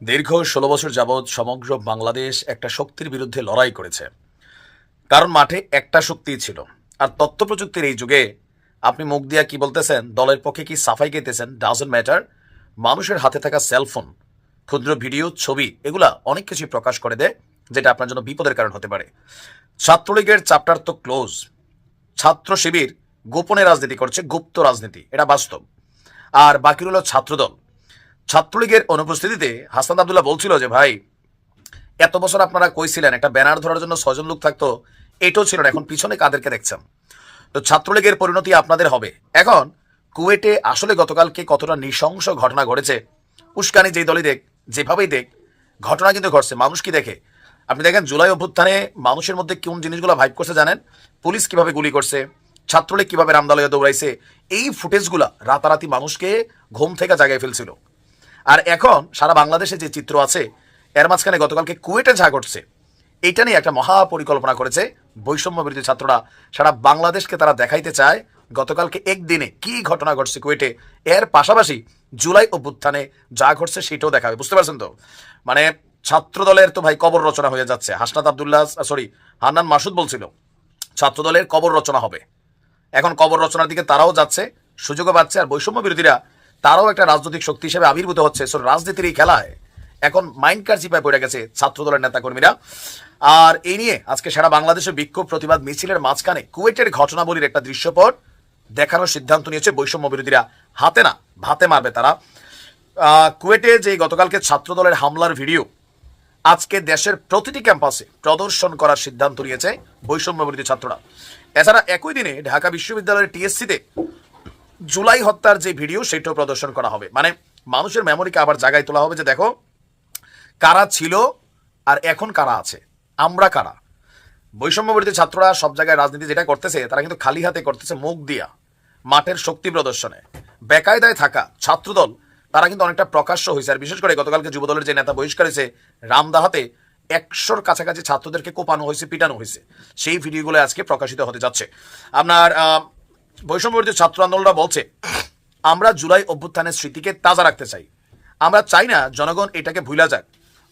দীর্ঘ ১৬ বছর যাবৎ সমগ্র বাংলাদেশ একটা শক্তির বিরুদ্ধে লড়াই করেছে। কারণ মাঠে একটা শক্তিই ছিল। আর তথ্য প্রযুক্তির এই যুগে আপনি মুখ দিয়া কি বলতেছেন, দলের পক্ষে কি সাফাই গেতেছেন, ডাজন্ট ম্যাটার। মানুষের হাতে থাকা সেলফোন, ক্ষুদ্র ভিডিও, ছবি, এগুলা অনেক কিছুই প্রকাশ করে দেয়, যেটা আপনার জন্য বিপদের কারণ হতে পারে। ছাত্রলীগের চ্যাপ্টার তো ক্লোজ। ছাত্র শিবির গোপনে রাজনীতি করছে, গুপ্ত রাজনীতি, এটা বাস্তব। আর বাকি হলো ছাত্রদল। ছাত্রলীগের অনুপস্থিতিতে হাসান আবদুল্লাহ বলছিল যে ভাই, এত বছর আপনারা কইছিলেন একটা ব্যানার ধরার জন্য ৬ জন লোক থাকতো, এটাও ছিল না, এখন পিছনে কাদেরকে দেখছেন। তো ছাত্রলীগের পরিণতি আপনাদের হবে। এখন কুয়েটে আসলে গতকালকে কতটা নৃশংস ঘটনা ঘটেছে, উস্কানি যেই দলই দেখ, যেভাবেই দেখ, ঘটনা কিন্তু ঘটছে। মানুষ কি দেখে? আপনি দেখেন জুলাই অভ্যুত্থানে মানুষের মধ্যে কোন জিনিসগুলো ভাইব করছে জানেন? পুলিশ কিভাবে গুলি করছে, ছাত্রলীগ কিভাবে রামদালয়ে দৌড়াইছে, এই ফুটেজগুলা রাতারাতি মানুষকে ঘুম থেকে জাগায় ফেলছিল। আর এখন সারা বাংলাদেশে যে চিত্র আছে, এর মাঝখানে গতকালকে কুয়েটে যা ঘটছে, এইটা নিয়ে একটা মহা পরিকল্পনা করেছে বৈষম্য বিরোধী ছাত্ররা। সারা বাংলাদেশকে তারা দেখাইতে চায় গতকালকে একদিনে কি ঘটনা ঘটছে কুয়েটে। এর পাশাপাশি জুলাই অভ্যুত্থানে যা ঘটছে সেটাও দেখাবে। বুঝতে পারছেন তো? মানে ছাত্রদলের তো ভাই কবর রচনা হয়ে যাচ্ছে। হান্নান মাসুদ বলছিল ছাত্রদলের কবর রচনা হবে। এখন কবর রচনার দিকে তারাও যাচ্ছে, সুযোগও পাচ্ছে। আর বৈষম্য বিরোধীরা তারাও একটা রাজনৈতিক শক্তি হিসেবে আবির্ভূত হচ্ছে। রাজনীতির এই খেলায় এখন মাইন্ড কার চিপায় পড়ে গেছে ছাত্রদলের নেতাকর্মীরা। আর এই নিয়ে আজকে সারা বাংলাদেশের বিক্ষোভ প্রতিবাদ মিছিলের মাঝখানে কুয়েটের ঘটনাবলীর একটা দৃশ্যপট দেখানোর সিদ্ধান্ত নিয়েছে বৈষম্য বিরোধীরা। হাতে না, ভাতে মারবে তারা। কুয়েটে যে গতকালকে ছাত্রদলের হামলার ভিডিও আজকে দেশের প্রতিটি ক্যাম্পাসে প্রদর্শন করার সিদ্ধান্ত নিয়েছে বৈষম্য বিরোধী ছাত্ররা। এছাড়া একই দিনে ঢাকা বিশ্ববিদ্যালয়ের টিএসসিতে জুলাই হত্যার যে ভিডিও সেটাও প্রদর্শন করা হবে। মানে মানুষের মেমোরিকে আবার জায়গায় তোলা হবে যে দেখো কারা ছিল আর এখন কারা আছে, আমরা কারা। বৈষম্য বিরোধী ছাত্ররা সব জায়গায় রাজনীতি যেটা করতেছে, তারা কিন্তু খালি হাতে করতেছে, মুখ দিয়া, মাঠের শক্তি প্রদর্শনে। বেকায়দায় থাকা ছাত্রদল তারা কিন্তু অনেকটা প্রকাশ্য হয়েছে। আর বিশেষ করে গতকালকে যুবদলের যে নেতা বহিষ্কার হয়েছে রামদাহাতে ১০০-র কাছাকাছি ছাত্রদেরকে কোপানো হয়েছে, পিটানো হয়েছে, সেই ভিডিওগুলো আজকে প্রকাশিত হতে যাচ্ছে। আপনার বৈষম্য বিরোধী ছাত্র আন্দোলনরা বলছে আমরা জুলাই অভ্যুত্থানের স্মৃতিকে তাজা রাখতে চাই। আমরা চাই না জনগণ এটাকে ভুলা যাক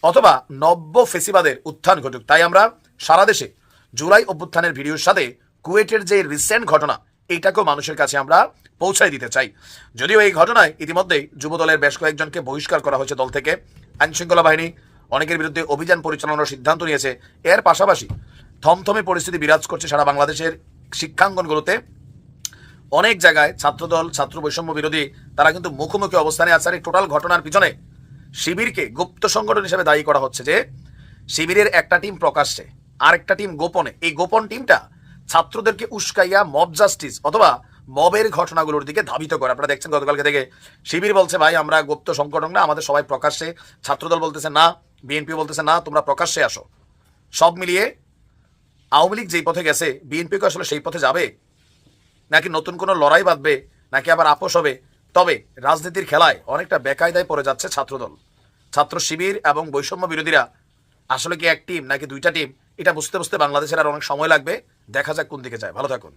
অথবা নব্য ফেসিবাদের উত্থান ঘটুক। তাই আমরা সারা দেশে জুলাই অভ্যুত্থানের ভিডিওর সাথে কুয়েটের যে রিসেন্ট ঘটনা, এইটাকেও মানুষের কাছে আমরা পৌঁছায় দিতে চাই। যদিও এই ঘটনায় ইতিমধ্যেই যুবদলের বেশ কয়েকজনকে বহিষ্কার করা হয়েছে দল থেকে। আইনশৃঙ্খলা বাহিনী অনেকের বিরুদ্ধে অভিযান পরিচালনার সিদ্ধান্ত নিয়েছে। এর পাশাপাশি থমথমে পরিস্থিতি বিরাজ করছে সারা বাংলাদেশের শিক্ষাঙ্গনগুলোতে। অনেক জায়গায় ছাত্রদল, ছাত্র বৈষম্য বিরোধী তারা কিন্তু মুখোমুখি অবস্থানে আছে। আর এই টোটাল ঘটনার পিছনে শিবিরকে গুপ্ত সংগঠন হিসেবে দায়ী করা হচ্ছে। যে শিবিরের একটা টিম প্রকাশ্যে, আরেকটা টিম গোপনে। এই গোপন টিমটা ছাত্রদেরকে উস্কাইয়া মব জাস্টিস অথবা মবের ঘটনাগুলোর দিকে ধাবিত করে। আপনারা দেখছেন গতকালকে থেকে শিবির বলছে ভাই আমরা গুপ্ত সংগঠন না, আমাদের সবাই প্রকাশ্যে। ছাত্রদল বলতেছে না, বিএনপি বলতেছে না, তোমরা প্রকাশ্যে আসো। সব মিলিয়ে আওয়ামী লীগ যেই পথে গেছে, বিএনপিকে আসলে সেই পথে যাবে, নাকি নতুন কোনো লড়াই বাঁধবে, নাকি আবার আপোষ হবে? তবে রাজনীতির খেলায় অনেকটা বেকায়দায় পড়ে যাচ্ছে ছাত্রদল। ছাত্র শিবির এবং বৈষম্য বিরোধীরা আসলে কি এক টিম নাকি দুইটা টিম, এটা বুঝতে বুঝতে বাংলাদেশের আর অনেক সময় লাগবে। দেখা যাক কোন দিকে যায়। ভালো থাকুন।